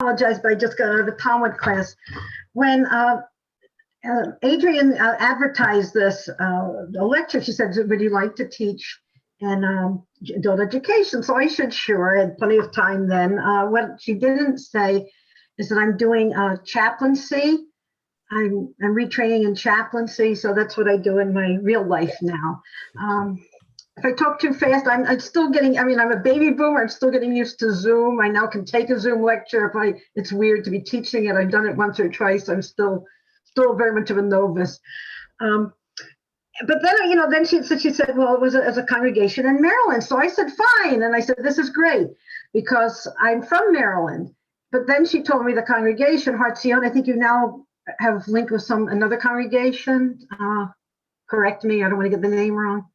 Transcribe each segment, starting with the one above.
Apologize, but I just got out of a Talmud class. When Adrian advertised this the lecture, she said, would you like to teach in adult education? So I said, sure. I had plenty of time then. What she didn't say is that I'm doing chaplaincy. I'm retraining in chaplaincy, so that's what I do in my real life now. If I talk too fast, I'm still getting, I'm a baby boomer, I'm still getting used to Zoom. I now can take a Zoom lecture it's weird to be teaching it. I've done it once or twice. I'm still very much of a novice. But then, then she said, well, it was as a congregation in Maryland. So I said, fine. And I said, this is great because I'm from Maryland. But then she told me the congregation, Har Zion, I think you now have linked with another congregation. Correct me, I don't want to get the name wrong.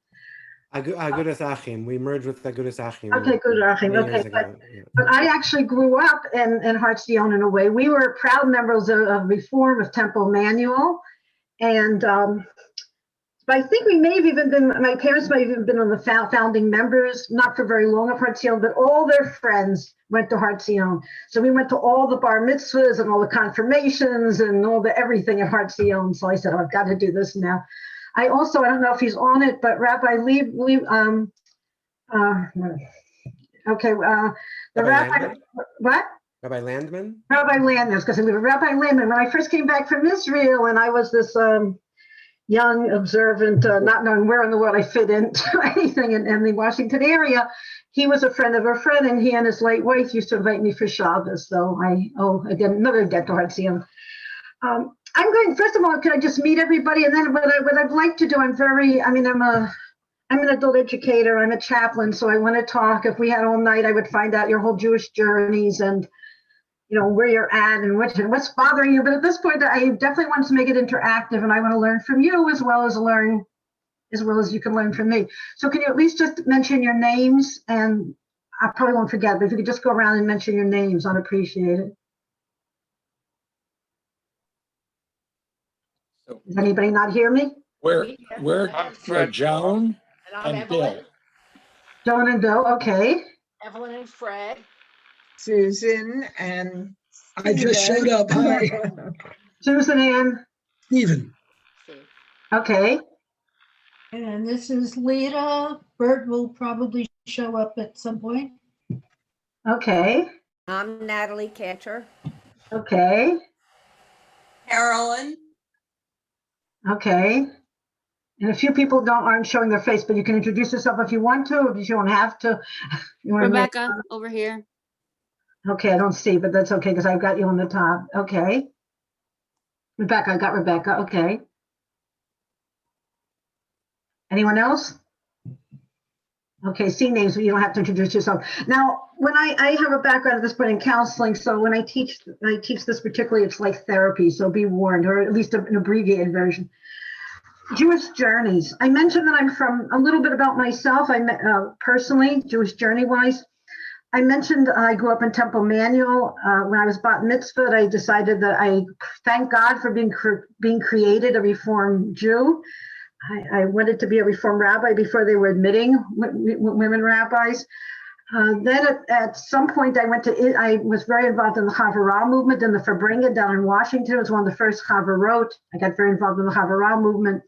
Agudas Achim. We merged with Agudas Achim. Okay, Agudas Achim. Okay, but I actually grew up in Har Zion in a way. We were proud members of Reform of Temple Manual, and but I think we may have even been. My parents might have even been on the founding members, not for very long of Har Zion, but all their friends went to Har Zion. So we went to all the bar mitzvahs and all the confirmations and all the everything at Har Zion. So I said, oh, I've got to do this now. I don't know if he's on it, but Rabbi the Rabbi, what? Rabbi Landman? Rabbi Landman, because Rabbi Landman, when I first came back from Israel and I was this young, observant, not knowing where in the world I fit into anything in the Washington area, he was a friend of a friend, and he and his late wife used to invite me for Shabbos. So I owe again another debt to Har Zion. I'm going, first of all, can I just meet everybody? And then what I'd like to do, I'm an adult educator, I'm a chaplain, so I want to talk. If we had all night, I would find out your whole Jewish journeys and, where you're at and what's bothering you. But at this point, I definitely want to make it interactive, and I want to learn from you as well as you can learn from me. So can you at least just mention your names? And I probably won't forget, but if you could just go around and mention your names, I'd appreciate it. Does anybody not hear me? We're Joan and Bill. Joan and Bill, okay. Evelyn and Fred. Susan and I just showed up. Hi. Susan and Stephen. Okay. And this is Lita. Bert will probably show up at some point. Okay. I'm Natalie Catcher. Okay. Carolyn. Okay. And a few people aren't showing their face, but you can introduce yourself if you want to, if you don't have to. Rebecca, over here. Okay, I don't see, but that's okay because I've got you on the top. Okay. Rebecca, I got Rebecca. Okay. Anyone else? Okay, see names, but you don't have to introduce yourself. Now, when I have a background at this point in counseling, so when I teach this particularly, it's like therapy, so be warned, or at least an abbreviated version. Jewish journeys. I mentioned that I'm from, a little bit about myself, personally, Jewish journey-wise. I mentioned I grew up in Temple Manual. When I was bat mitzvah, I decided that I thank God for being created a Reform Jew. I wanted to be a Reform rabbi before they were admitting women rabbis. Then at some point I was very involved in the Havarah movement in the Fabringa down in Washington. It was one of the first Havarot. I got very involved in the Havarah movement.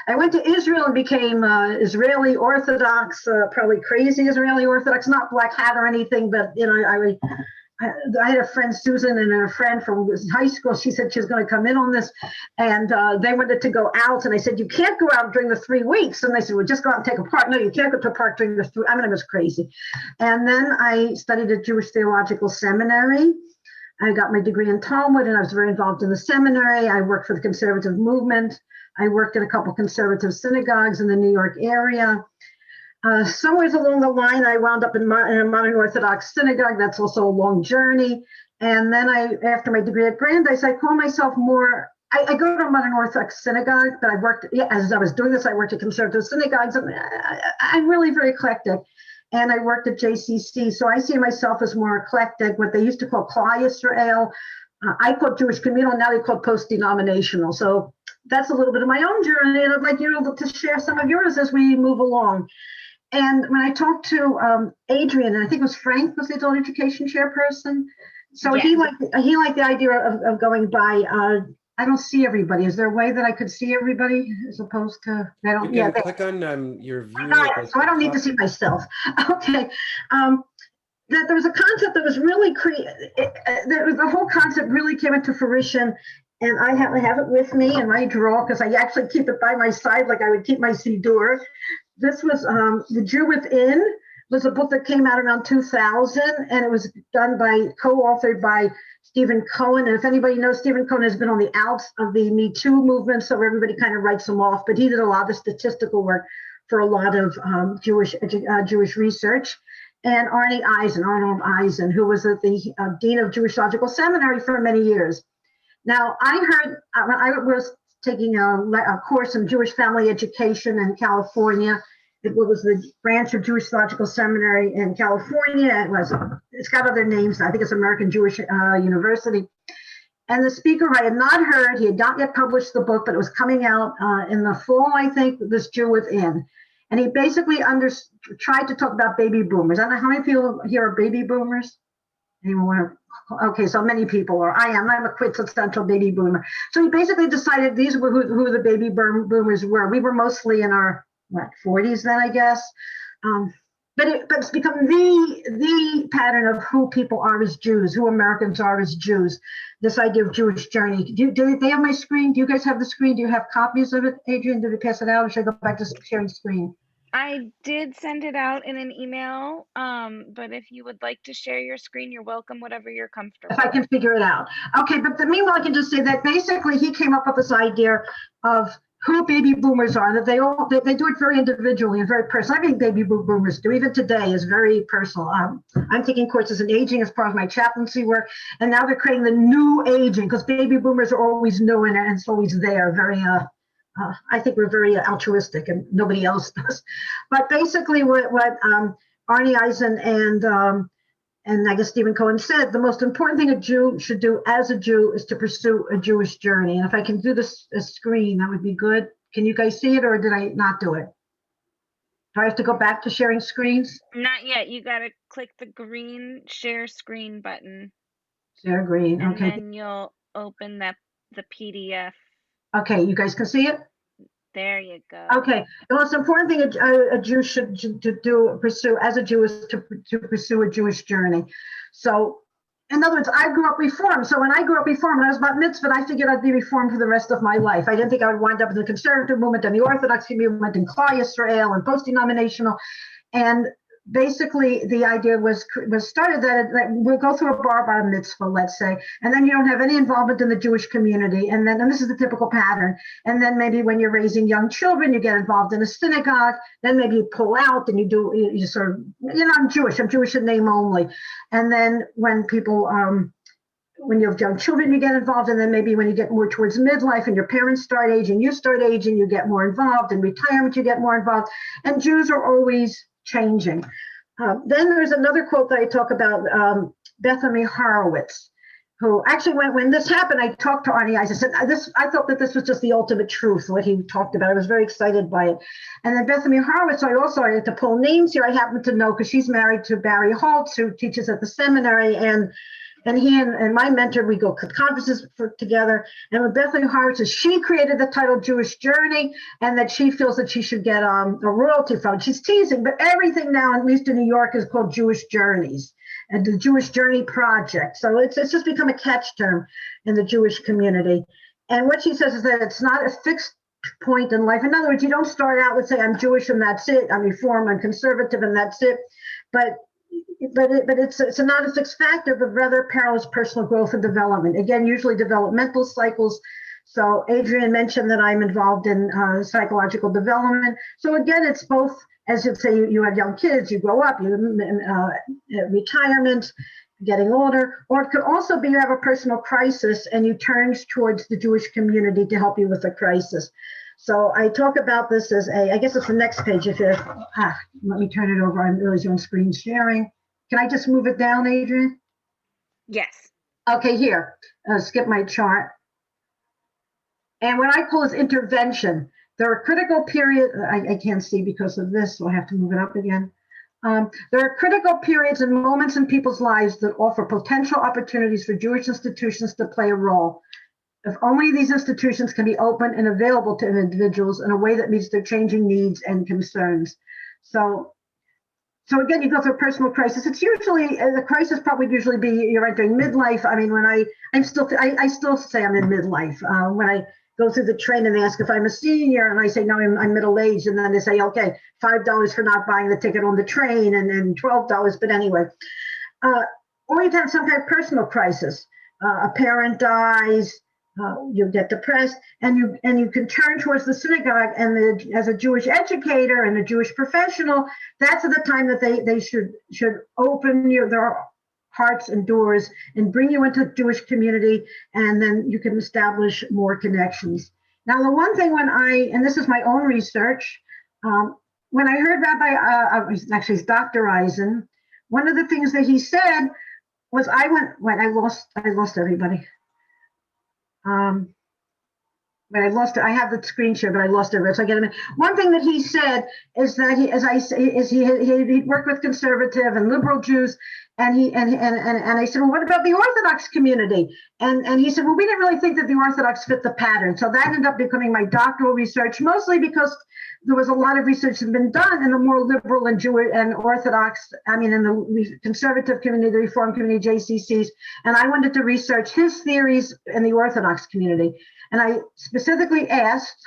I went to Israel and became Israeli Orthodox, probably crazy Israeli Orthodox, not black hat or anything, but I had a friend, Susan, and a friend from high school. She said she was going to come in on this, and they wanted to go out. And I said, you can't go out during the 3 weeks. And they said, well, just go out and take a park. No, you can't go to a park during the 3. It was crazy. And then I studied at Jewish Theological Seminary. I got my degree in Talmud, and I was very involved in the seminary. I worked for the conservative movement. I worked at a couple conservative synagogues in the New York area. Somewhere along the line, I wound up in a modern Orthodox synagogue. That's also a long journey. And then after my degree at Brandeis, I call myself more, I go to a modern Orthodox synagogue, but I worked, as I was doing this, I worked at conservative synagogues. And I'm really very eclectic. And I worked at JCC. So I see myself as more eclectic, what they used to call Klal Yisrael. I call Jewish communal, now they call post-denominational. So that's a little bit of my own journey. And I'd like you to share some of yours as we move along. And when I talked to Adrian, and I think it was Frank was the adult education chairperson, So he liked the idea of going by. I don't see everybody. Is there a way that I could see everybody as opposed to I don't? You Yeah, can click on your view. got it. So I don't need to see myself. Okay. That there was a concept that was really the whole concept really came into fruition, and I have it with me in my drawer because I actually keep it by my side like I would keep my Siddur. This was The Jew Within. Was a book that came out around 2000, and it was co-authored by Stephen Cohn. And if anybody knows, Stephen Cohn has been on the outs of the Me Too movement, so everybody kind of writes him off. But he did a lot of statistical work for a lot of Jewish research. And Arnold Eisen, who was the dean of Jewish Theological Seminary for many years. Now, I heard when I was taking a course in Jewish family education in California. It was the branch of Jewish Theological Seminary in California. It's got other names. I think it's American Jewish University. And the speaker I had not heard, he had not yet published the book, but it was coming out in the fall, I think, this Jew Within. And he basically tried to talk about baby boomers. I don't know how many people here are baby boomers. Anyone want to? Okay, so many people are. I'm a quintessential baby boomer. So he basically decided these were who the baby boomers were. We were mostly in our 40s then, I guess. But it's become the pattern of who people are as Jews, who Americans are as Jews. This idea of Jewish journey. Do they have my screen? Do you guys have the screen? Do you have copies of it, Adrian? Did we pass it out, or should I go back to sharing screen? I did send it out in an email, but if you would like to share your screen, you're welcome, whatever you're comfortable If I can figure it out. Okay, but meanwhile, I can just say that basically he came up with this idea of who baby boomers are, that they do it very individually and very personal. I think baby boomers do, even today, is very personal. I'm taking courses in aging as part of my chaplaincy work, and now they're creating the new aging, because baby boomers are always new and it's always there. Very, I think we're very altruistic and nobody else does. But basically what Arnie Eisen and I guess Stephen Cohen said, the most important thing a Jew should do as a Jew is to pursue a Jewish journey. And if I can do this screen, that would be good. Can you guys see it, or did I not do it? Do I have to go back to sharing screens? Not yet. You got to click the green share screen button. Share green, okay. And then you'll open the PDF. Okay, you guys can see it? There you go. Okay, the most important thing a Jew should pursue as a Jew is to pursue a Jewish journey. So, in other words, I grew up Reformed. So when I grew up Reformed, when I was bat mitzvah, I figured I'd be Reformed for the rest of my life. I didn't think I would wind up in the conservative movement and the Orthodox movement and Klal Yisrael and post-denominational. And basically, the idea was started that we'll go through a bar mitzvah, let's say, and then you don't have any involvement in the Jewish community. And this is the typical pattern. And then maybe when you're raising young children, you get involved in a synagogue. Then maybe you pull out and you sort of, I'm Jewish in name only. And then when people, when you have young children, you get involved. And then maybe when you get more towards midlife and your parents start aging, you get more involved. In retirement, you get more involved. And Jews are always changing. Then there's another quote that I talk about, Bethany Horowitz, who actually, when this happened, I talked to Arnie Eisen. I said, I thought that this was just the ultimate truth, what he talked about. I was very excited by it. And then Bethany Horowitz, I had to pull names here. I happen to know because she's married to Barry Holtz, who teaches at the seminary, and he and my mentor, we go to conferences together. And with Bethany Horowitz, she created the title Jewish Journey, and that she feels that she should get a royalty from it. She's teasing, but everything now, at least in New York, is called Jewish Journeys and the Jewish Journey Project. So it's just become a catch term in the Jewish community. And what she says is that it's not a fixed point in life. In other words, you don't start out with, say, I'm Jewish and that's it. I'm Reform, I'm conservative and that's it. But it's not a fixed factor, but rather parallels personal growth and development. Again, usually developmental cycles. So Adrian mentioned that I'm involved in psychological development. So again, it's both, as you'd say, you have young kids, you grow up, retirement, getting older, or it could also be you have a personal crisis and you turn towards the Jewish community to help you with the crisis. So I talk about this as I guess it's the next page. If you, let me turn it over. I'm really doing screen sharing. Can I just move it down, Adrian? Yes. Okay, here, skip my chart. And what I call is intervention. There are critical periods, I can't see because of this, so I have to move it up again. There are critical periods and moments in people's lives that offer potential opportunities for Jewish institutions to play a role. If only these institutions can be open and available to individuals in a way that meets their changing needs and concerns. So again, you go through a personal crisis. It's usually, the crisis probably usually be you're entering midlife. I mean, I still say I'm in midlife. When I go through the train and they ask if I'm a senior, and I say, no, I'm middle-aged. And then they say, okay, $5 for not buying the ticket on the train, and then $12. But anyway, or you have some kind of personal crisis. A parent dies, you get depressed, and you can turn towards the synagogue. And as a Jewish educator and a Jewish professional, that's at the time that they should open their hearts and doors and bring you into the Jewish community, and then you can establish more connections. Now, the one thing and this is my own research, when I heard actually it's Dr. Eisen, one of the things that he said was I lost everybody. But I lost it. I have the screen share, but I lost it. So I get him. One thing that he said is that he worked with conservative and liberal Jews, and I said, well, what about the Orthodox community? And he said, well, we didn't really think that the Orthodox fit the pattern. So that ended up becoming my doctoral research, mostly because there was a lot of research that had been done in the more liberal and Jewish and Orthodox, in the conservative community, the Reform community, JCCs, and I wanted to research his theories in the Orthodox community. And I specifically asked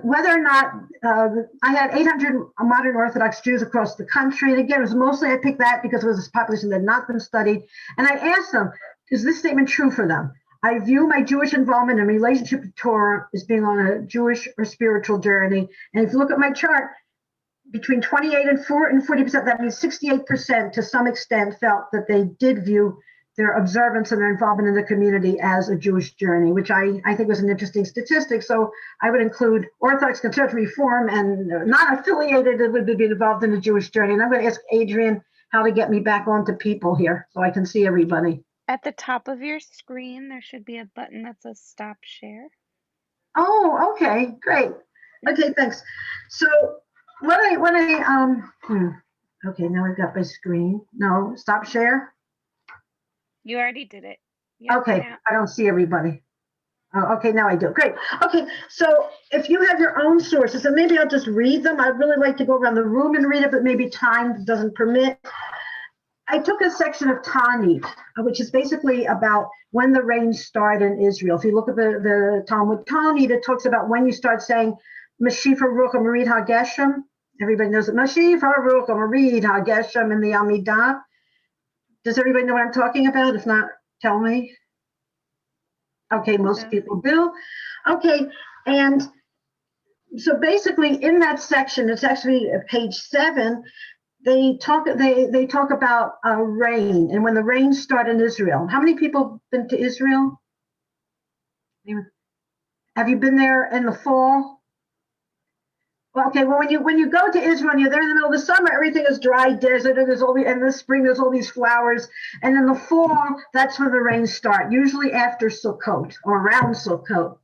whether or not I had 800 modern Orthodox Jews across the country. And again, it was mostly, I picked that because it was a population that had not been studied. And I asked them, is this statement true for them? I view my Jewish involvement and relationship to Torah as being on a Jewish or spiritual journey. And if you look at my chart, between 28 and 40%, that means 68% to some extent felt that they did view their observance and their involvement in the community as a Jewish journey, which I think was an interesting statistic. So I would include Orthodox, Conservative, Reform, and not affiliated that would be involved in the Jewish journey. And I'm going to ask Adrian how to get me back onto people here so I can see everybody. At the top of your screen, there should be a button that says Stop Share. Oh, okay, great. Okay, thanks. So okay, now I've got my screen. No, stop share. You already did it. Yep, Okay, now. I don't see everybody. Oh, okay, now I do. Great. Okay, so if you have your own sources, and maybe I'll just read them. I'd really like to go around the room and read it, but maybe time doesn't permit. I took a section of Taanit, which is basically about when the rains start in Israel. If you look at the Talmud Taanit, it talks about when you start saying Mashiach Ruach Marid HaGeshem. Everybody knows it. Mashiach Ruach Marid HaGeshem in the Amidah. Does everybody know what I'm talking about? If not, tell me. Okay, most people do. Okay, and so basically in that section, it's actually page 7. They talk about rain and when the rains start in Israel. How many people have been to Israel? Have you been there in the fall? Well, okay. Well, when you go to Israel and you're there in the middle of the summer, everything is dry desert, and in the spring there's all these flowers, and in the fall that's when the rains start. Usually after Sukkot or around Sukkot.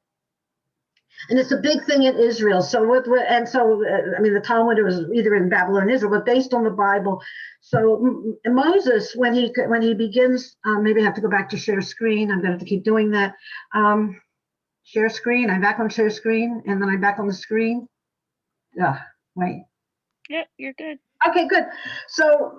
And it's a big thing in Israel. So the Talmud, it was either in Babylon or Israel, but based on the Bible. So Moses, when he begins, maybe I have to go back to share screen. I'm going to have to keep doing that. Share screen. I'm back on share screen, and then I'm back on the screen. Wait. Yep, you're good. Okay, good. So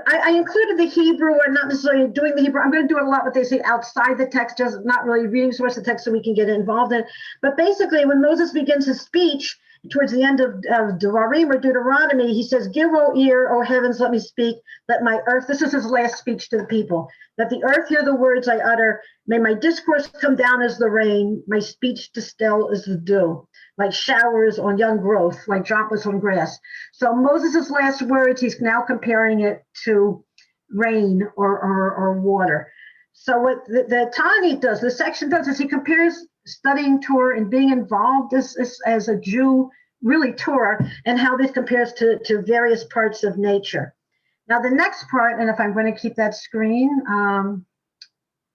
I included the Hebrew, and not necessarily doing the Hebrew. I'm going to do it a lot what they say outside the text, just not really reading so much the text so we can get involved in it. But basically, when Moses begins his speech towards the end of Devarim or Deuteronomy, he says, "Give, O ear, O heavens, let me speak. Let my earth," this is his last speech to the people, "let the earth hear the words I utter. May my discourse come down as the rain, my speech distill as the dew, like showers on young growth, like droplets on grass." So Moses' last words, he's now comparing it to rain or water. So what the Taanit does, the section does, is he compares studying Torah and being involved as a Jew, really Torah, and how this compares to various parts of nature. Now the next part, and if I'm going to keep that screen,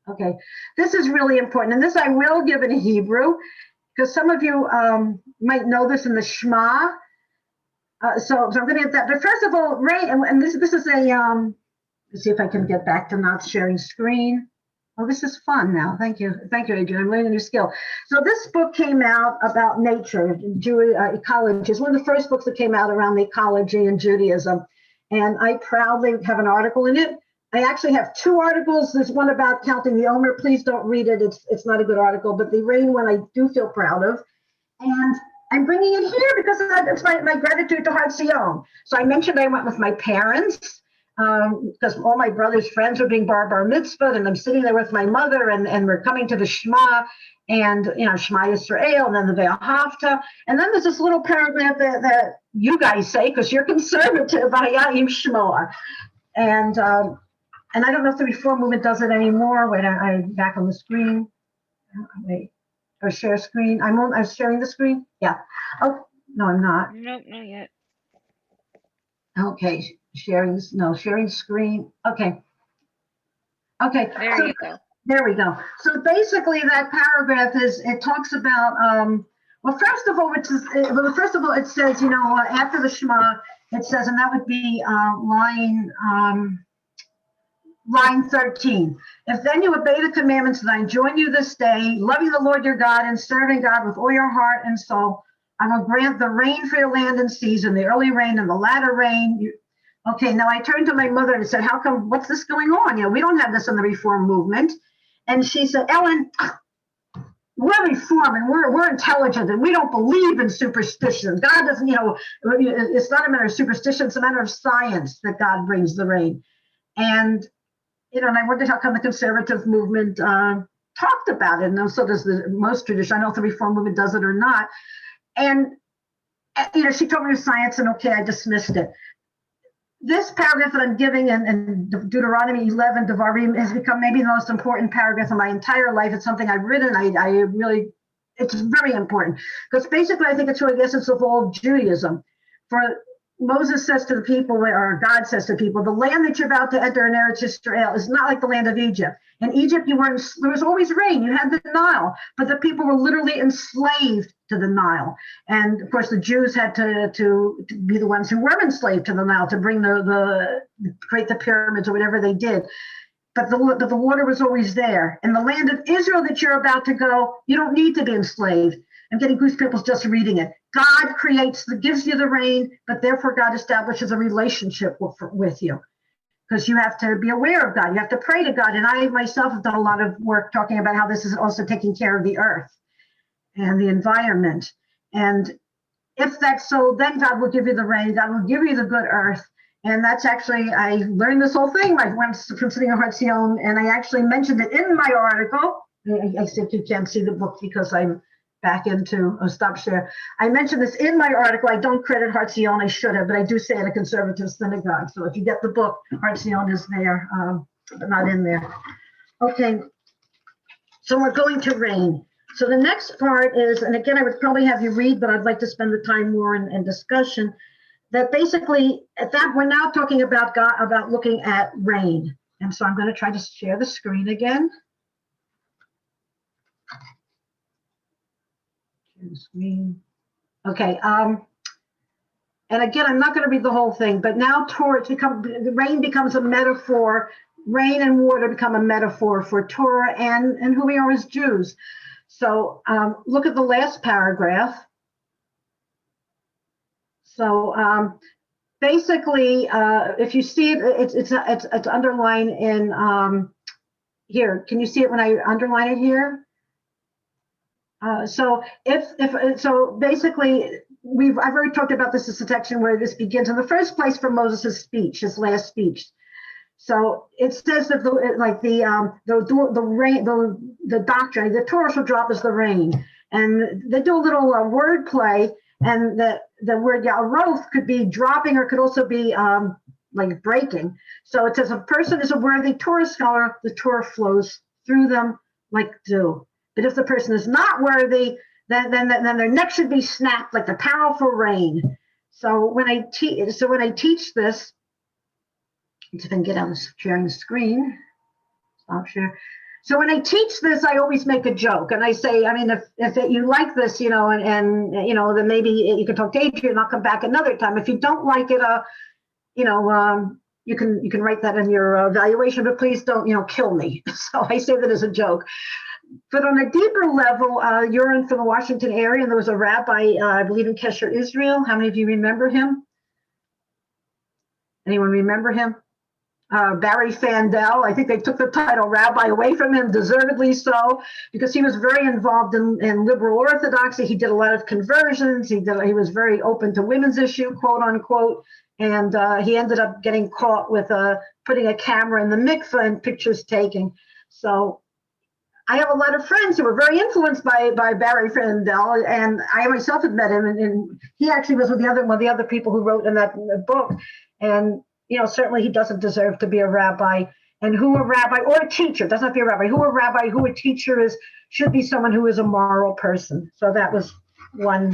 okay, this is really important, and this I will give in Hebrew, because some of you might know this in the Shema. So I'm going to get that. But first of all, rain, and this is a, let's see if I can get back to not sharing screen. Oh, this is fun now. Thank you. Thank you, Adrian. I'm learning a new skill. So this book came out about nature, ecology. It's one of the first books that came out around the ecology and Judaism. And I proudly have an article in it. I actually have two articles. There's one about counting the Omer. Please don't read it. It's not a good article, but the rain one I do feel proud of. And I'm bringing it here because it's my gratitude to Har Zion. So I mentioned I went with my parents because all my brother's friends are being bar mitzvah, and I'm sitting there with my mother, and we're coming to the Shema, and Shema Yisrael, and then the Ve'ahavta, and then there's this little paragraph that you guys say because you're conservative, Hayayim Shmoa, and I don't know if the Reform movement does it anymore. Wait, I'm back on the screen. Wait. Or share screen. I'm sharing the screen. Yeah. Oh no, I'm not. Nope, not yet. Okay, sharing screen. Okay. There you go. There we go. So basically, that paragraph it talks about. Well, first of all, it says after the Shema, it says, and that would be line 13. If then you obey the commandments that I enjoin you this day, loving the Lord your God and serving God with all your heart and soul, I will grant the rain for your land and season, the early rain and the latter rain. Okay, now I turned to my mother and said, how come, what's this going on? We don't have this in the Reform movement. And she said, Ellen, we're Reform and we're intelligent and we don't believe in superstition. God doesn't, it's not a matter of superstition, it's a matter of science that God brings the rain. And and I wondered how come the conservative movement talked about it. And so does the most tradition. I don't know if the Reform movement does it or not. And, she told me it was science, and okay, I dismissed it. This paragraph that I'm giving in Deuteronomy 11, Devarim, has become maybe the most important paragraph in my entire life. It's something I've written. It's very important. Because basically, I think it's really the essence of all of Judaism. For Moses says to the people, or God says to people, the land that you're about to enter in Eretz Yisrael is not like the land of Egypt. In Egypt, there was always rain. You had the Nile, but the people were literally enslaved to the Nile. And of course, the Jews had to be the ones who were enslaved to the Nile to bring create the pyramids or whatever they did. But the water was always there. In the land of Israel that you're about to go, you don't need to be enslaved. I'm getting goosebumps just reading it. God gives you the rain, but therefore God establishes a relationship with you. Because you have to be aware of God. You have to pray to God. And I myself have done a lot of work talking about how this is also taking care of the earth and the environment. And if that's so, then God will give you the rain. God will give you the good earth. And that's actually, I learned this whole thing. I went from sitting at Har Zion, and I actually mentioned it in my article. I said you can't see the book because I'm back into stop share. I mentioned this in my article. I don't credit Har Zion, I should have, but I do say at a conservative synagogue. So if you get the book, Har Zion is there, but not in there. Okay, so we're going to rain. So the next part is, and again, I would probably have you read, but I'd like to spend the time more in discussion, that basically at that we're now talking about God, about looking at rain. And so I'm going to try to share the screen again. Screen. Okay. And again, I'm not going to read the whole thing, but now the rain becomes a metaphor. Rain and water become a metaphor for Torah and who we are as Jews. So look at the last paragraph. So basically, if you see it, it's underlined in here. Can you see it when I underline it here? So basically, I've already talked about this as a section where this begins in the first place for Moses' speech, his last speech. So it says that the rain, the doctrine, the Torah shall drop as the rain, and they do a little word play, and the word yaroth could be dropping or could also be like breaking. So it says a person is a worthy Torah scholar, the Torah flows through them like dew. But if the person is not worthy, then their neck should be snapped like the powerful rain. So when I teach this, let's see if I can get on sharing the screen. Stop share. So when I teach this, I always make a joke, and I say, I mean, if you like this, you know, and you know, then maybe you can talk to Adrian. I'll come back another time. If you don't like it, you know, you can write that in your evaluation, but please don't, you know, kill me. So I say that as a joke. But on a deeper level, you're in from the Washington area, and there was a rabbi, I believe in Kesher, Israel. How many of you remember him? Anyone remember him? Barry Fandel. I think they took the title rabbi away from him, deservedly so, because he was very involved in liberal orthodoxy. He did a lot of conversions. He was very open to women's issue, quote unquote, and he ended up getting caught with putting a camera in the mikveh and pictures taking. So I have a lot of friends who were very influenced by Barry Fandel, and I myself had met him, and he actually was one of the other people who wrote in that book. And you know, certainly he doesn't deserve to be a rabbi. And who a rabbi or a teacher, doesn't have to be a rabbi, who a rabbi, who a teacher should be someone who is a moral person. So that was one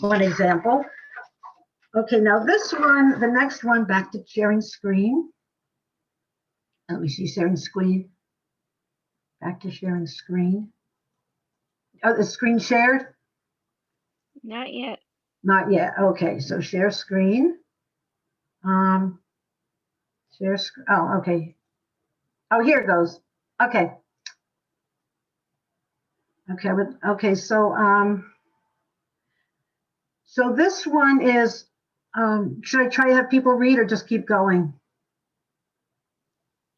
example. Okay, now this one, the next one, back to sharing screen. Let me see, sharing screen. Back to sharing screen. Oh, the screen shared? Not yet. Not yet. Okay, so share screen. Share screen. Oh, okay. Oh, here it goes. Okay. Okay. Okay. So so this one is. Should I try to have people read or just keep going?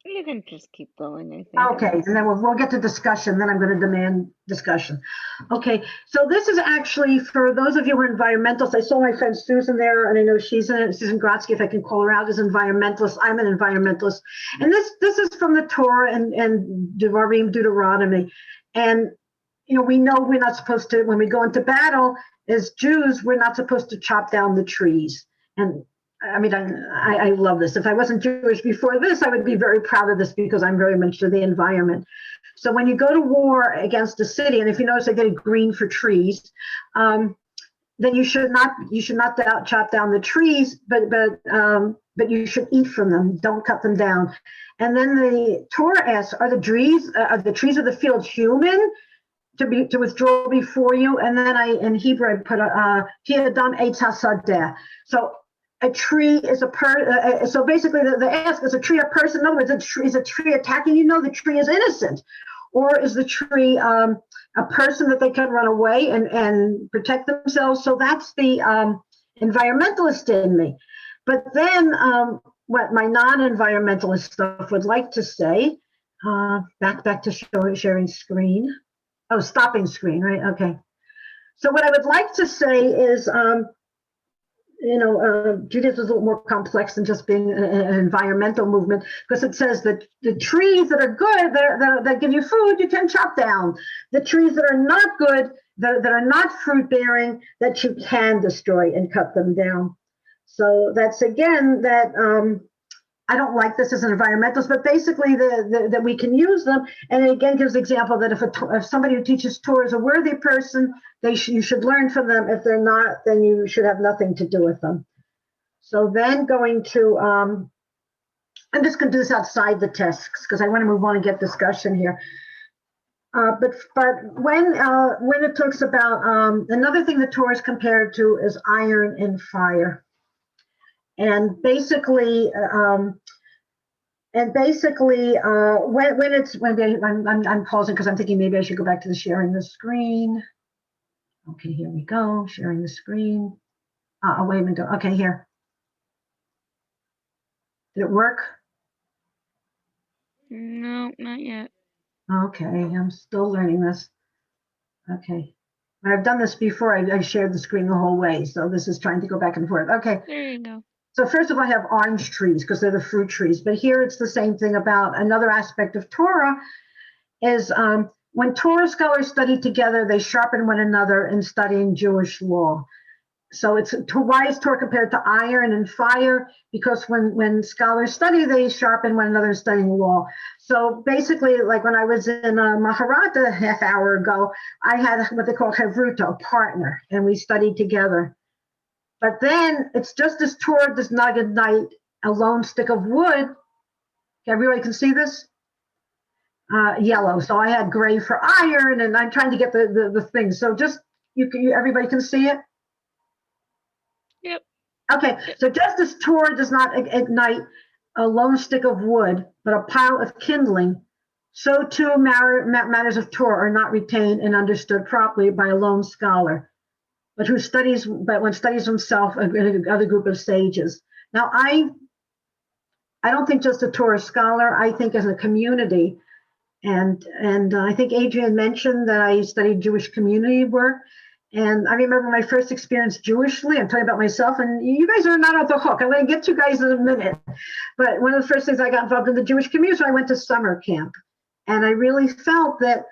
You can just keep going, I think. Okay, and then we'll get to discussion. Then I'm going to demand discussion. Okay, so this is actually for those of you who are environmentalists. I saw my friend Susan there, and I know she's in it. Susan Grotsky, if I can call her out, is environmentalist. I'm an environmentalist, and this is from the Torah and Deuteronomy. And you know, we know we're not supposed to, when we go into battle as Jews, we're not supposed to chop down the trees. And I mean, I love this. If I wasn't Jewish before this, I would be very proud of this because I'm very much for the environment. So when you go to war against a city, and if you notice I did green for trees, then you should not chop down the trees, but you should eat from them. Don't cut them down. And then the Torah asks, are the trees of the field human to withdraw before you? And then in Hebrew I put Ki Adam Eitz HaSadeh. So a tree is so basically the ask, is a tree a person? In other words, is a tree attacking you? No, the tree is innocent. Or is the tree a person that they can run away and protect themselves? So that's the environmentalist in me. But then what my non-environmentalist stuff would like to say, back to sharing screen. Oh, stopping screen, right? Okay. So what I would like to say is, Judaism is a little more complex than just being an environmental movement, because it says that the trees that are good, that give you food, you can chop down. The trees that are not good, that are not fruit bearing, that you can destroy and cut them down. So that's again that I don't like this as an environmentalist, but basically that we can use them. And it again gives the example that if somebody who teaches Torah is a worthy person, you should learn from them. If they're not, then you should have nothing to do with them. So then going to, I'm just going to do this outside the text because I want to move on and get discussion here. But when it talks about another thing the Torah is compared to is iron and fire. And basically, when I'm pausing because I'm thinking maybe I should go back to the sharing the screen. Okay, here we go, sharing the screen. Oh, wait a minute. Okay, here. Did it work? No, not yet. Okay, I'm still learning this. Okay. When I've done this before, I shared the screen the whole way. So this is trying to go back and forth. Okay. There you go. So first of all, I have orange trees because they're the fruit trees. But here it's the same thing about another aspect of Torah is when Torah scholars study together, they sharpen one another in studying Jewish law. So why is Torah compared to iron and fire? Because when scholars study, they sharpen one another in studying law. So basically, like when I was in Maharata a half hour ago, I had what they call Havruta, a partner, and we studied together. But then it's just as Torah does not ignite a lone stick of wood. Everybody can see this? yellow. So I had gray for iron, and I'm trying to get the thing. So just, everybody can see it? Yep. Okay, so just as Torah does not ignite a lone stick of wood, but a pile of kindling, so too matters of Torah are not retained and understood properly by a lone scholar, but when studies himself and other group of sages. Now, I don't think just a Torah scholar, I think as a community, and I think Adrian mentioned that I studied Jewish community work. And I remember my first experience Jewishly. I'm talking about myself, and you guys are not off the hook. I'm going to get to you guys in a minute. But one of the first things I got involved in the Jewish community, so I went to summer camp. And I really felt that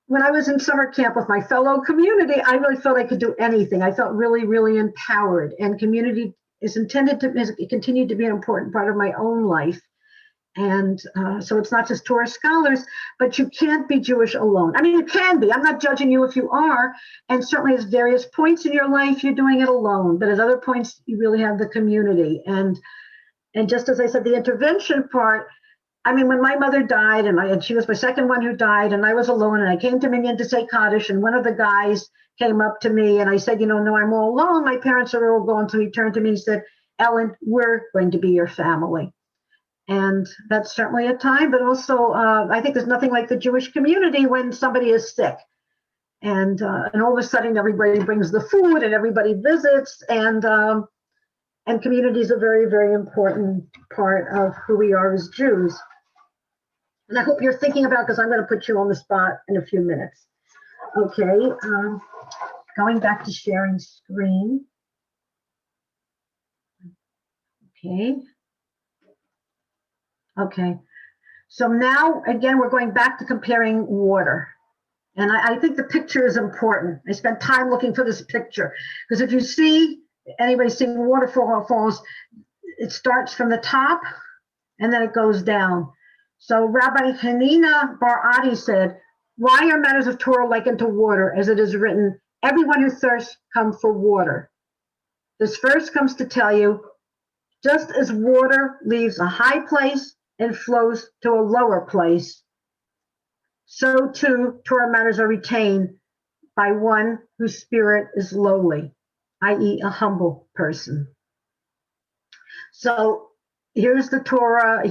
when I was in summer camp with my fellow community, I really felt I could do anything. I felt really, really empowered. And community is intended to continue to be an important part of my own life. And so it's not just Torah scholars, but you can't be Jewish alone. I mean, you can be. I'm not judging you if you are. And certainly at various points in your life, you're doing it alone. But at other points, you really have the community. And just as I said, the intervention part, I mean, when my mother died, and she was my second one who died, and I was alone, and I came to Minyan to say Kaddish, and one of the guys came up to me, and I said, no, I'm all alone. My parents are all gone. So he turned to me and said, Ellen, we're going to be your family. And that's certainly a time, but also I think there's nothing like the Jewish community when somebody is sick. And all of a sudden everybody brings the food and everybody visits, and community is a very, very important part of who we are as Jews. And I hope you're thinking about, because I'm going to put you on the spot in a few minutes. Okay, going back to sharing screen. Okay, so now, again, we're going back to comparing water. And I think the picture is important. I spent time looking for this picture, because if you see, anybody seeing waterfalls, it starts from the top and then it goes down. So Rabbi Hanina Bar Adi said, why are matters of Torah likened to water, as it is written, everyone who thirsts come for water? This verse comes to tell you, just as water leaves a high place and flows to a lower place, so too Torah matters are retained by one whose spirit is lowly, i.e. a humble person. So here's the Torah,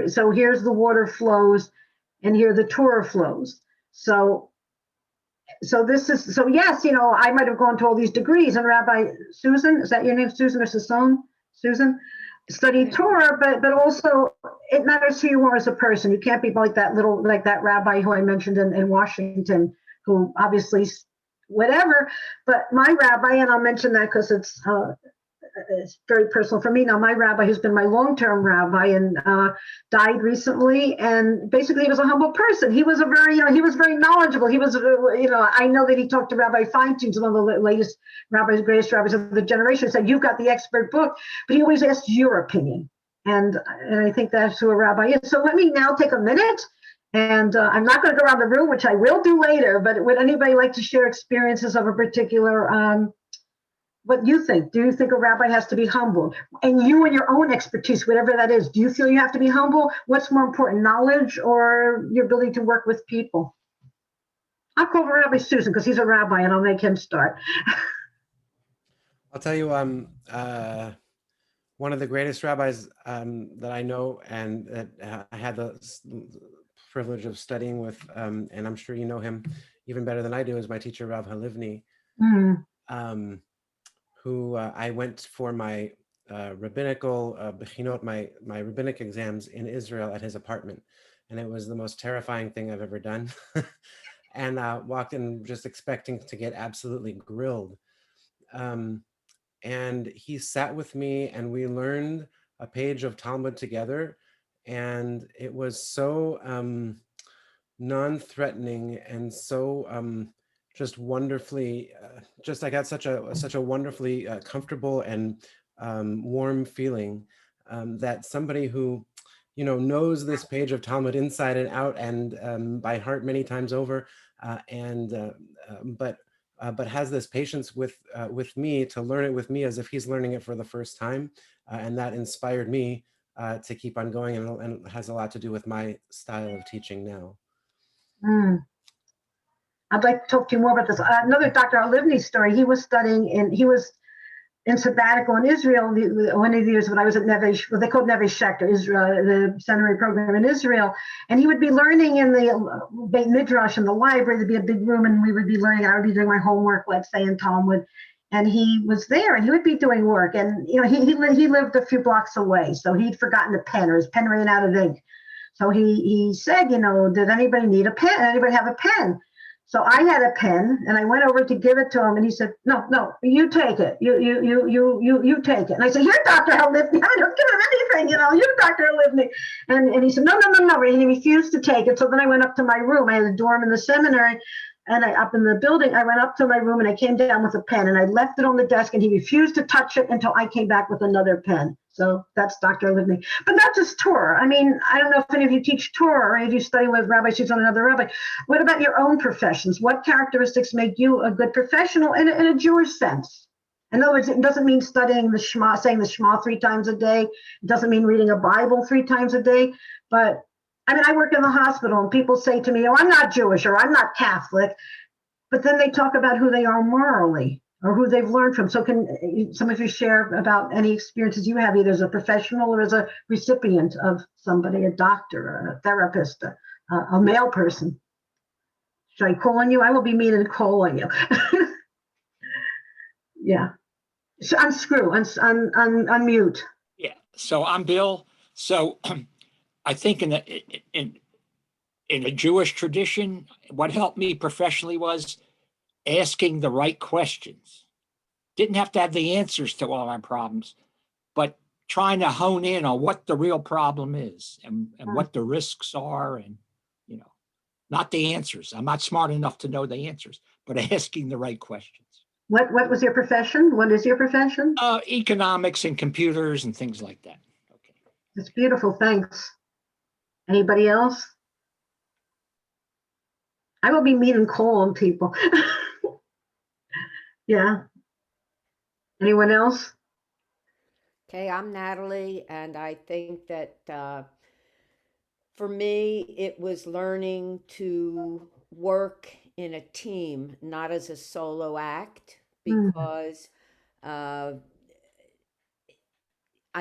so here's the water flows, and here the Torah flows. So this is, so yes, I might have gone to all these degrees, and Rabbi Susan, is that your name, Susan or Susan? Susan? Studied Torah, but also it matters who you are as a person. You can't be like that rabbi who I mentioned in Washington, who obviously whatever. But my rabbi, and I'll mention that because it's very personal for me now. My rabbi, who's been my long-term rabbi and died recently, and basically he was a humble person. He was he was very knowledgeable. He was, I know that he talked to Rabbi Feinstein, one of the latest rabbis, greatest rabbis of the generation, said, you've got the expert book, but he always asked your opinion. And I think that's who a rabbi is. So let me now take a minute, and I'm not going to go around the room, which I will do later, but would anybody like to share experiences of a particular what you think? Do you think a rabbi has to be humble? And you and your own expertise, whatever that is, do you feel you have to be humble? What's more important, knowledge or your ability to work with people? I'll call Rabbi Susan because he's a rabbi, and I'll make him start. I'll tell you, one of the greatest rabbis that I know, and that I had the privilege of studying with, and I'm sure you know him even better than I do, is my teacher, Rav Halivni. Who I went for my rabbinical bechinot, my rabbinic exams in Israel at his apartment. And it was the most terrifying thing I've ever done. And walked in just expecting to get absolutely grilled. And he sat with me and we learned a page of Talmud together. And it was so non-threatening and so just wonderfully, I got such a wonderfully comfortable and warm feeling that somebody who, knows this page of Talmud inside and out and by heart many times over, but has this patience with me to learn it with me as if he's learning it for the first time, and that inspired me to keep on going, and has a lot to do with my style of teaching now. I'd like to talk to you more about this. Another Dr. Olivny story. He was in sabbatical in Israel one of the years when I was at Neve, what they called Neve Shechter, Israel, the seminary program in Israel. And he would be learning in the Beit Midrash in the library. There'd be a big room, and we would be learning. I would be doing my homework, let's say, in Talmud. And he was there, and he would be doing work. And you know, he lived a few blocks away, so he'd forgotten a pen, or his pen ran out of ink. So he said, you know, did anybody need a pen? Anybody have a pen? So I had a pen, and I went over to give it to him, and he said, no, you take it. You take it. And I said, here, Dr. Olivny, I don't give him anything, you know, you, Dr. Olivny. And he said, no. And he refused to take it. So then I went up to my room. I had a dorm in the seminary, and up in the building, I went up to my room, and I came down with a pen, and I left it on the desk, and he refused to touch it until I came back with another pen. So that's Dr. Olivny. But not just Torah. I mean, I don't know if any of you teach Torah or if you study with rabbis who's on another rabbi. What about your own professions? What characteristics make you a good professional in a Jewish sense? In other words, it doesn't mean studying the Shema, saying the Shema 3 times a day. It doesn't mean reading a Bible 3 times a day. But I mean, I work in the hospital, and people say to me, oh, I'm not Jewish, or I'm not Catholic. But then they talk about who they are morally, or who they've learned from. So can some of you share about any experiences you have, either as a professional or as a recipient of somebody, a doctor, a therapist, a male person? Should I call on you? I will be mean and call on you. Yeah. So unmute. Yeah. So I'm Bill. So I think in a Jewish tradition, what helped me professionally was asking the right questions. Didn't have to have the answers to all our problems, but trying to hone in on what the real problem is and what the risks are, and, you know, not the answers. I'm not smart enough to know the answers, but asking the right questions. What was your profession? What is your profession? Economics and computers and things like that. Okay. That's beautiful. Thanks. Anybody else? I will be mean and call on people. Yeah. Anyone else? Okay, I'm Natalie, and I think that for me, it was learning to work in a team, not as a solo act, because I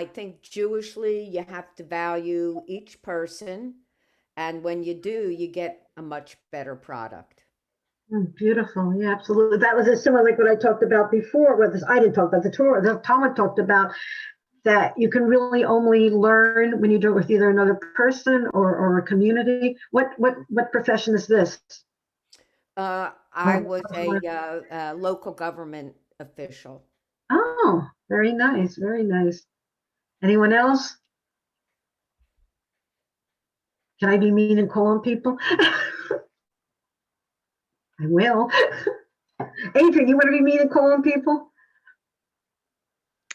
think Jewishly, you have to value each person, and when you do, you get a much better product. Beautiful. Yeah, absolutely. That was similar like what I talked about before. I didn't talk about the Torah. The Talmud talked about that you can really only learn when you do it with either another person or a community. What profession is this? I was a local government official. Oh, very nice. Very nice. Anyone else? Can I be mean and call on people? I will. Adrian, you want to be mean and call on people?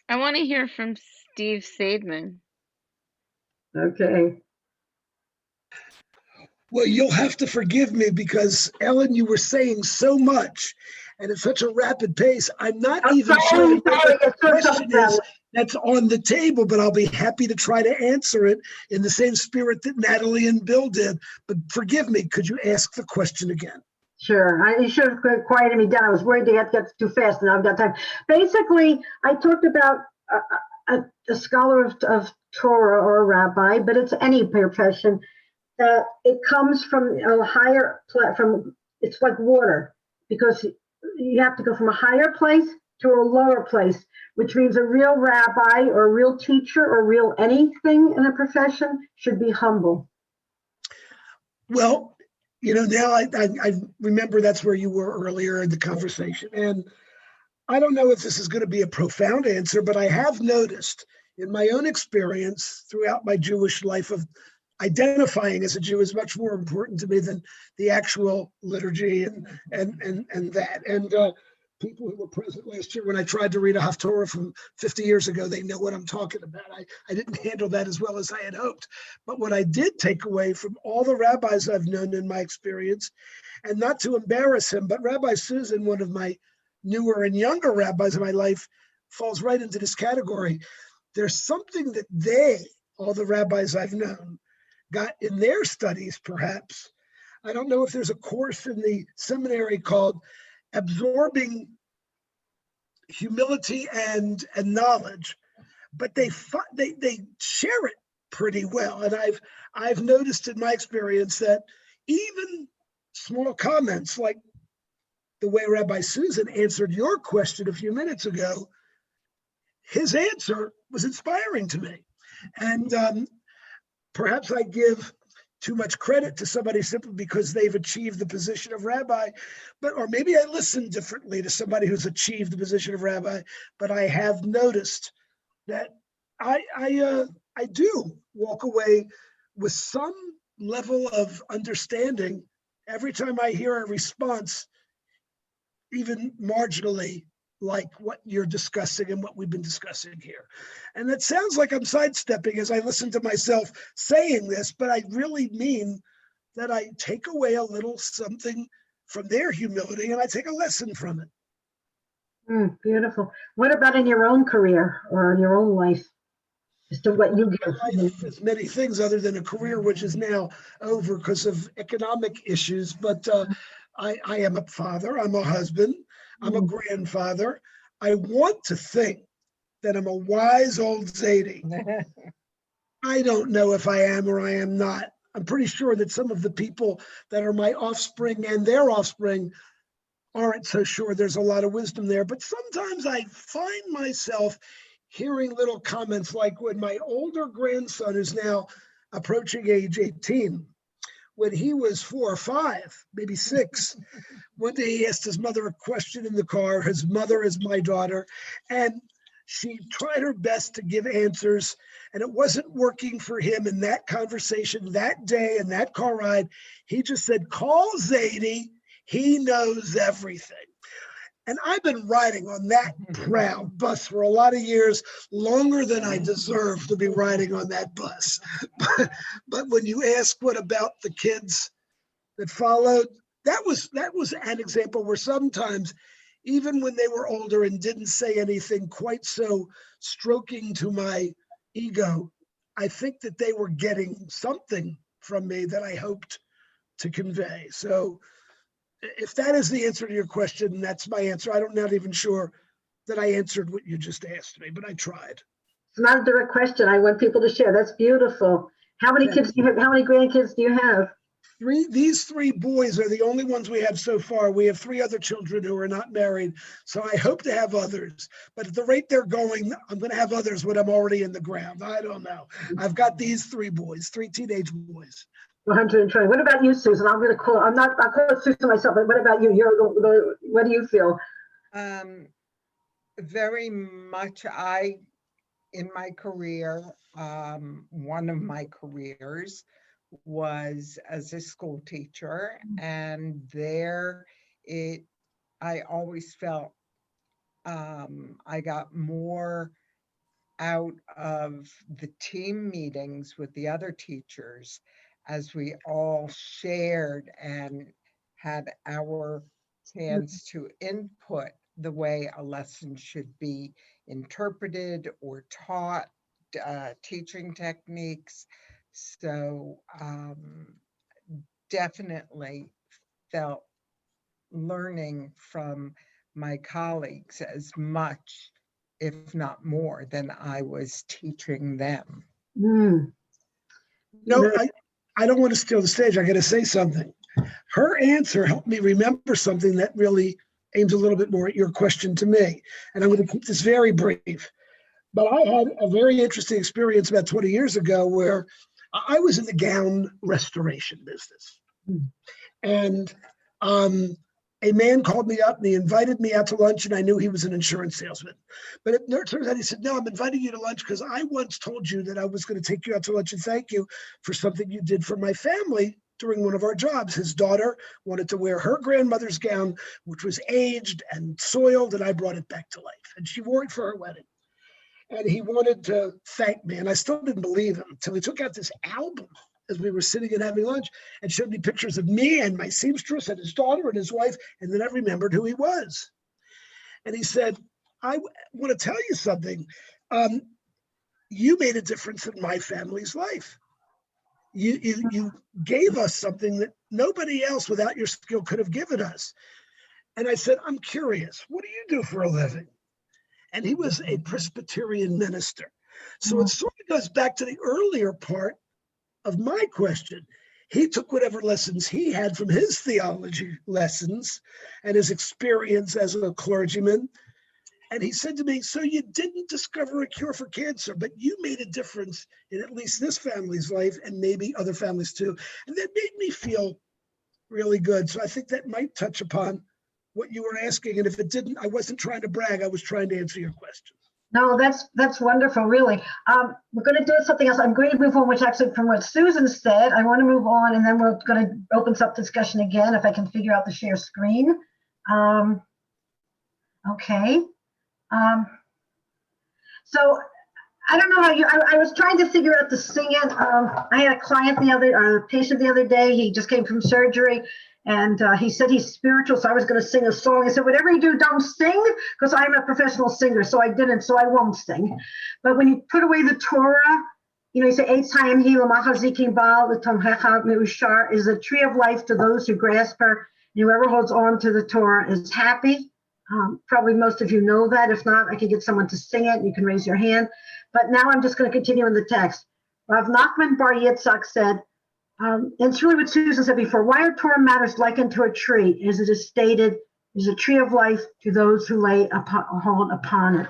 I want to hear from Steve Seidman. Okay. Well, you'll have to forgive me because, Ellen, you were saying so much and at such a rapid pace. I'm not even sure what the question is that's on the table, but I'll be happy to try to answer it in the same spirit that Natalie and Bill did. But forgive me, could you ask the question again? Sure. You should have quieted me down. I was worried to get too fast, and I've got time. Basically, I talked about a scholar of Torah or a rabbi, but it's any profession, that it comes from a higher platform. It's like water, because you have to go from a higher place to a lower place, which means a real rabbi or a real teacher or real anything in a profession should be humble. Well, you know, now I remember that's where you were earlier in the conversation. And I don't know if this is going to be a profound answer, but I have noticed in my own experience throughout my Jewish life of identifying as a Jew is much more important to me than the actual liturgy and that. And people who were present last year when I tried to read a Haftorah from 50 years ago, they know what I'm talking about. I didn't handle that as well as I had hoped. But what I did take away from all the rabbis I've known in my experience, and not to embarrass him, but Rabbi Susan, one of my newer and younger rabbis in my life, falls right into this category. There's something that they all the rabbis I've known got in their studies, perhaps. I don't know if there's a course in the seminary called Absorbing Humility and Knowledge, but they share it pretty well. And I've noticed in my experience that even small comments like the way Rabbi Susan answered your question a few minutes ago, his answer was inspiring to me. And perhaps I give too much credit to somebody simply because they've achieved the position of rabbi, or maybe I listen differently to somebody who's achieved the position of rabbi, but I have noticed that I do walk away with some level of understanding every time I hear a response, even marginally like what you're discussing and what we've been discussing here. And that sounds like I'm sidestepping as I listen to myself saying this, but I really mean that I take away a little something from their humility and I take a lesson from it. Beautiful. What about in your own career or in your own life? As to what you give. Life is many things other than a career, which is now over because of economic issues. But I am a father, I'm a husband, I'm a grandfather. I want to think that I'm a wise old Zadie. I don't know if I am or I am not. I'm pretty sure that some of the people that are my offspring and their offspring aren't so sure. There's a lot of wisdom there. But sometimes I find myself hearing little comments like when my older grandson is now approaching age 18, when he was 4 or 5, maybe 6, one day he asked his mother a question in the car. His mother is my daughter, and she tried her best to give answers, and it wasn't working for him in that conversation that day in that car ride. He just said, "Call Zadie, he knows everything." And I've been riding on that proud bus for a lot of years, longer than I deserve to be riding on that bus. But when you ask what about the kids that followed, that was an example where sometimes, even when they were older and didn't say anything quite so stroking to my ego, I think that they were getting something from me that I hoped to convey. So if that is the answer to your question, that's my answer. I'm not even sure that I answered what you just asked me, but I tried. It's not a direct question. I want people to share. That's beautiful. How many kids do you have? How many grandkids do you have? 3. These 3 boys are the only ones we have so far. We have 3 other children who are not married, so I hope to have others. But at the rate they're going, I'm going to have others when I'm already in the ground. I don't know. I've got these 3 boys, 3 teenage boys. 120. What about you, Susan? I'm calling Susan myself, but what about you? What do you feel? Very much in my career, one of my careers was as a school teacher, and I always felt I got more out of the team meetings with the other teachers as we all shared and had our chance to input the way a lesson should be interpreted or taught, teaching techniques. So definitely felt learning from my colleagues as much, if not more, than I was teaching them. No, I don't want to steal the stage. I got to say something. Her answer helped me remember something that really aims a little bit more at your question to me. And I'm going to keep this very brief. But I had a very interesting experience about 20 years ago where I was in the gown restoration business. And a man called me up and he invited me out to lunch, and I knew he was an insurance salesman. But it turns out he said, "No, I'm inviting you to lunch because I once told you that I was going to take you out to lunch and thank you for something you did for my family during one of our jobs." His daughter wanted to wear her grandmother's gown, which was aged and soiled, and I brought it back to life. And she wore it for her wedding. And he wanted to thank me, and I still didn't believe him until he took out this album as we were sitting and having lunch and showed me pictures of me and my seamstress and his daughter and his wife, and then I remembered who he was. And he said, "I want to tell you something. you made a difference in my family's life. You gave us something that nobody else without your skill could have given us. And I said, I'm curious, what do you do for a living? And he was a Presbyterian minister. So it sort of goes back to the earlier part of my question. He took whatever lessons he had from his theology lessons and his experience as a clergyman. And he said to me, so you didn't discover a cure for cancer, but you made a difference in at least this family's life and maybe other families too. And that made me feel really good. So I think that might touch upon what you were asking. And if it didn't, I wasn't trying to brag. I was trying to answer your question. No, that's wonderful, really. We're going to do something else. I'm going to move on, which actually from what Susan said, I want to move on, and then we're going to open up discussion again if I can figure out the share screen. Okay. So I don't know how you, I was trying to figure out the singing. I had a patient the other day. He just came from surgery. And he said he's spiritual, so I was going to sing a song. I said, whatever you do, don't sing, because I'm a professional singer, so I didn't, so I won't sing. But when you put away the Torah, you say, Eitz Hayim Hi L'Machazikim Ba'al L'Tomhecha Me'ushar is a tree of life to those who grasp her. And whoever holds on to the Torah is happy. Probably most of you know that. If not, I could get someone to sing it. You can raise your hand. But now I'm just going to continue in the text. Rav Nachman Bar Yitzchak said, and it's really what Susan said before. Why are Torah matters likened to a tree? As it is stated, is a tree of life to those who lay a hold upon it.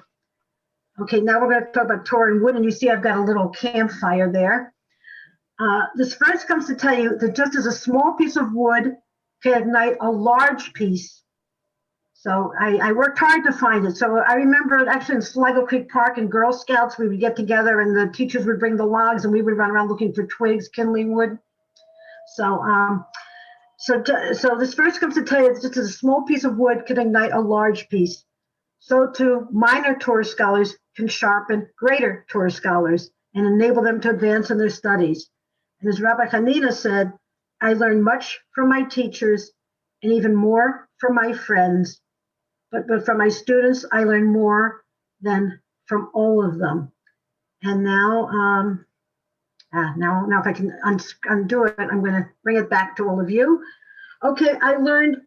Okay, now we're going to talk about Torah and wood, and you see I've got a little campfire there. This verse comes to tell you that just as a small piece of wood can ignite a large piece. So I worked hard to find it. So I remember actually in Sligo Creek Park in Girl Scouts, we would get together and the teachers would bring the logs and we would run around looking for twigs, kindling wood. So this verse comes to tell you that just as a small piece of wood can ignite a large piece, so too minor Torah scholars can sharpen greater Torah scholars and enable them to advance in their studies. And as Rabbi Hanina said, I learned much from my teachers and even more from my friends, but from my students, I learned more than from all of them. And now, now if I can undo it, I'm going to bring it back to all of you. Okay, I learned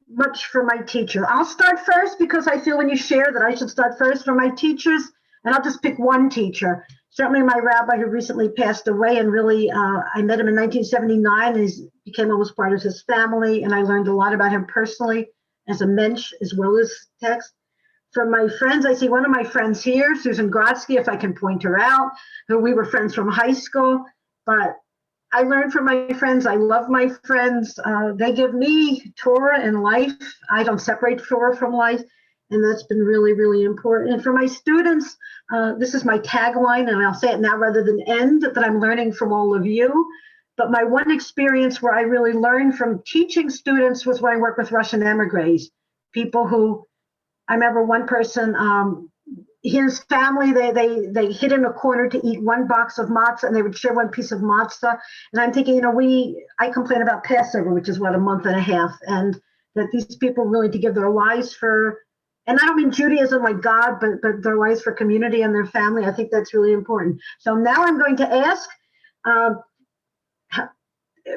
much from my teacher. I'll start first because I feel when you share that I should start first from my teachers, and I'll just pick one teacher. Certainly my rabbi who recently passed away, and really I met him in 1979 and he became almost part of his family, and I learned a lot about him personally as a mensch as well as text. From my friends, I see one of my friends here, Susan Grotsky, if I can point her out, who we were friends from high school. But I learned from my friends. I love my friends. They give me Torah and life. I don't separate Torah from life. And that's been really, really important. And for my students, this is my tagline, and I'll say it now rather than end, that I'm learning from all of you. But my one experience where I really learned from teaching students was when I worked with Russian emigres, people who, I remember one person, his family, they hid in a corner to eat one box of matzah, and they would share one piece of matzah. And I'm thinking, I complain about Passover, which is a month and a half, and that these people really to give their lives for, and I don't mean Judaism like God, but their lives for community and their family. I think that's really important. So now I'm going to ask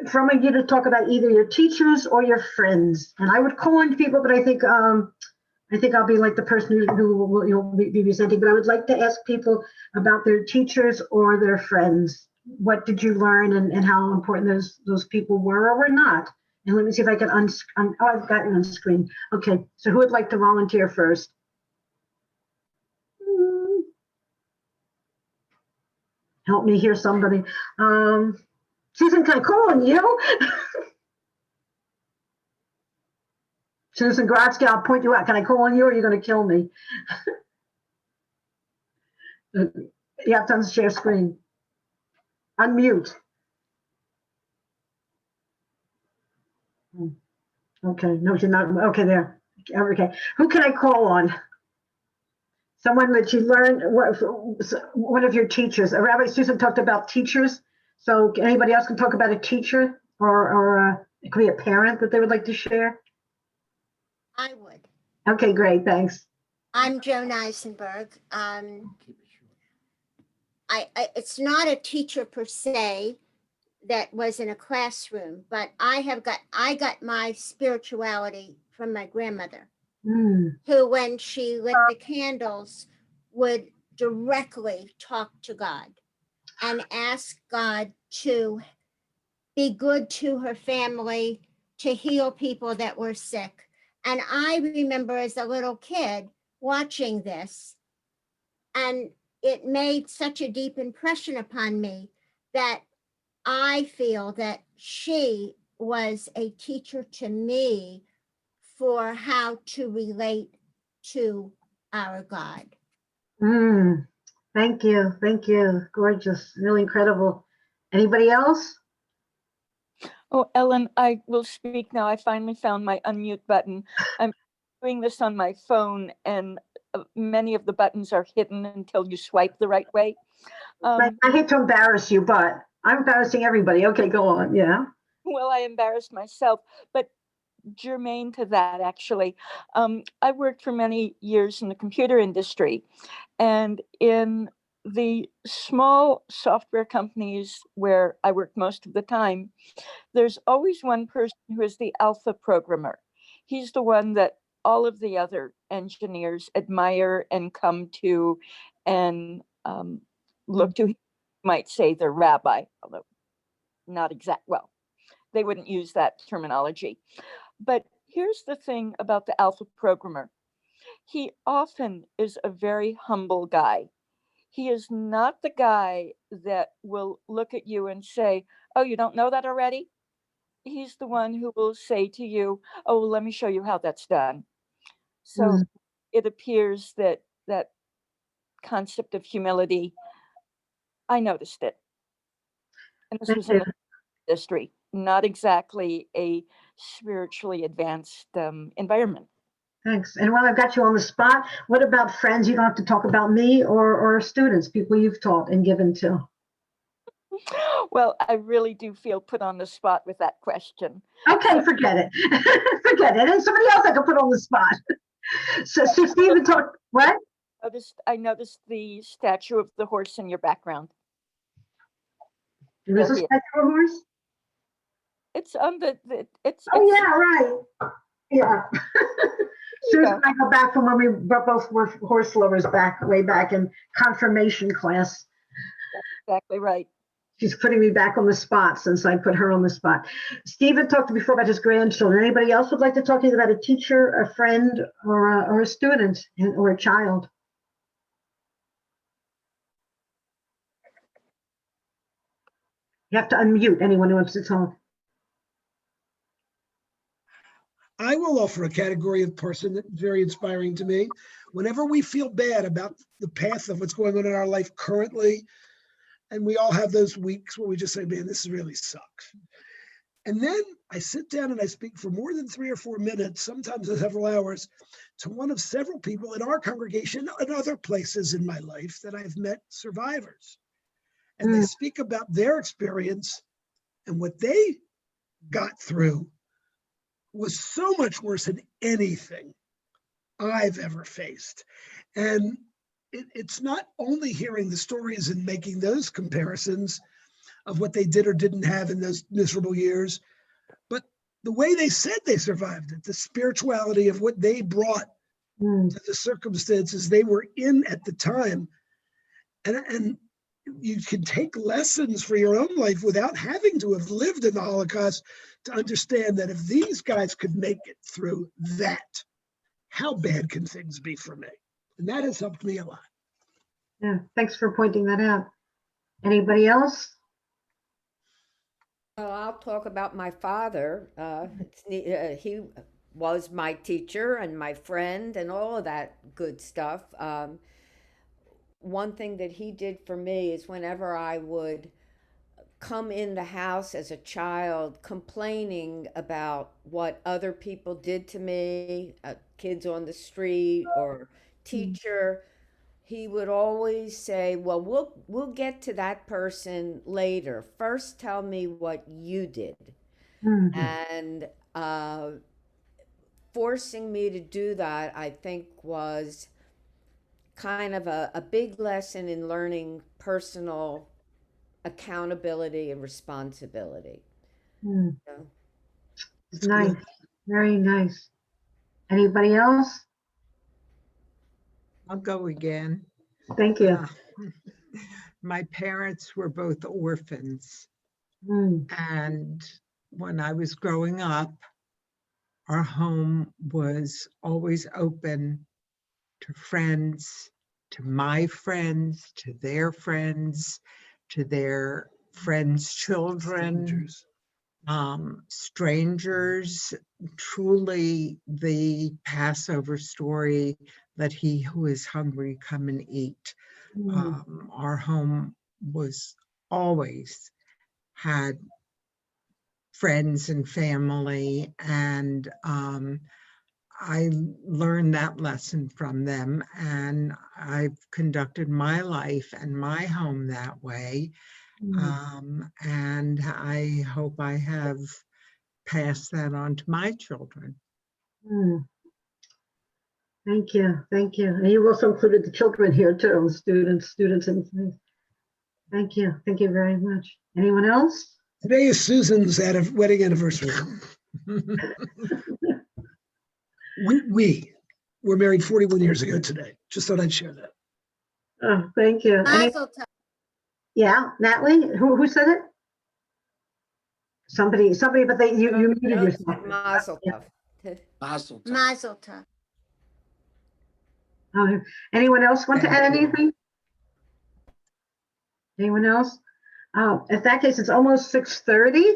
from you to talk about either your teachers or your friends. And I would call on people, but I think I'll be like the person who you'll be presenting, but I would like to ask people about their teachers or their friends. What did you learn and how important those people were or were not? And let me see if I can, I've got you on screen. Okay, so who would like to volunteer first? Help me hear somebody. Susan, can I call on you? Susan Grotsky, I'll point you out. Can I call on you or are you going to kill me? You have to share screen. Unmute. Okay, no, you're not. Okay, there. Okay, who can I call on? Someone that you learned, one of your teachers. Rabbi Susan talked about teachers. So anybody else can talk about a teacher or it could be a parent that they would like to share? I would. Okay, great, thanks. I'm Joan Eisenberg. it's not a teacher per se that was in a classroom, but I got my spirituality from my grandmother, who, when she lit the candles, would directly talk to God and ask God to be good to her family, to heal people that were sick. And I remember as a little kid watching this, and it made such a deep impression upon me that I feel that she was a teacher to me for how to relate to our God. Thank you. Thank you. Gorgeous. Really incredible. Anybody else? Oh, Ellen, I will speak now. I finally found my unmute button. I'm doing this on my phone, and many of the buttons are hidden until you swipe the right way. I hate to embarrass you, but I'm embarrassing everybody. Okay, go on. Yeah. Well, I embarrassed myself, but germane to that, actually. I worked for many years in the computer industry, and in the small software companies where I worked most of the time, there's always one person who is the alpha programmer. He's the one that all of the other engineers admire and come to and look to. You might say their rabbi, although not exact. Well, they wouldn't use that terminology. But here's the thing about the alpha programmer. He often is a very humble guy. He is not the guy that will look at you and say, "Oh, you don't know that already?" He's the one who will say to you, "Oh, let me show you how that's done." So it appears that that concept of humility, I noticed it. And this was in the industry, not exactly a spiritually advanced environment. Thanks. And while I've got you on the spot, what about friends? You don't have to talk about me or students, people you've taught and given to. Well, I really do feel put on the spot with that question. Okay, forget it. Forget it. And somebody else I can put on the spot. So Stephen talked, what? I noticed the statue of the horse in your background. There is a statue of a horse? It's on it's. Oh, yeah, right. Yeah. Susan and I go back from when we both were horse lovers way back in confirmation class. That's exactly right. She's putting me back on the spot since I put her on the spot. Stephen talked before about his grandchildren. Anybody else would like to talk to you about a teacher, a friend, or a student or a child? You have to unmute anyone who wants to talk. I will offer a category of person that's very inspiring to me. Whenever we feel bad about the path of what's going on in our life currently, and we all have those weeks where we just say, man, this really sucks. And then I sit down and I speak for more than 3 or 4 minutes, sometimes several hours, to one of several people in our congregation and other places in my life that I've met survivors. And they speak about their experience, and what they got through was so much worse than anything I've ever faced. And it's not only hearing the stories and making those comparisons of what they did or didn't have in those miserable years, but the way they said they survived it, the spirituality of what they brought to the circumstances they were in at the time. And you can take lessons for your own life without having to have lived in the Holocaust to understand that if these guys could make it through that, how bad can things be for me? And that has helped me a lot. Yeah, thanks for pointing that out. Anybody else? Well, I'll talk about my father. He was my teacher and my friend and all of that good stuff. One thing that he did for me is whenever I would come in the house as a child complaining about what other people did to me, kids on the street or teacher, he would always say, well, we'll get to that person later. First, tell me what you did. And forcing me to do that, I think, was kind of a big lesson in learning personal accountability and responsibility. Mm, So, It's nice, good. very nice. Anybody else? I'll go again. Thank you. Uh, My parents were both orphans, Mm, and when I was growing up, our home was always open to friends, to my friends, to their friends, to their friends' children, Strangers. strangers. Truly, the Passover story, let he who is hungry come and eat. mm, Our home was always had friends and family, and I learned that lesson from them, and I've conducted my life and my home that way. mm, And I hope I have passed that on to my children. mm. Thank you, thank you. And you also included the children here too, students and things. Thank you very much. Anyone else? Today is Susan's wedding anniversary. We were married 41 years ago today. Just thought I'd share that. Oh, thank you. Mazel tov. Yeah, Natalie, who said it? Somebody, but you muted no, yourself. Mazel tov. Mazel tov. Mazel tov. Anyone else want to add Thank you. anything? Anyone else? In that case, it's almost 6:30.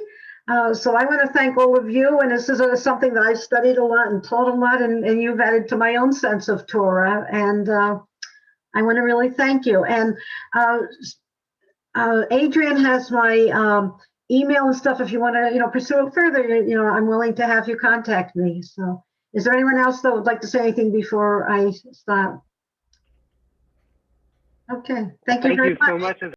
So I want to thank all of you. And this is something that I've studied a lot and taught a lot, and you've added to my own sense of Torah. And I want to really thank you. And Adrian has my email and stuff. If you want to, pursue it further, I'm willing to have you contact me. So is there anyone else that would like to say anything before I stop? Okay, thank you very much. Thank you so much.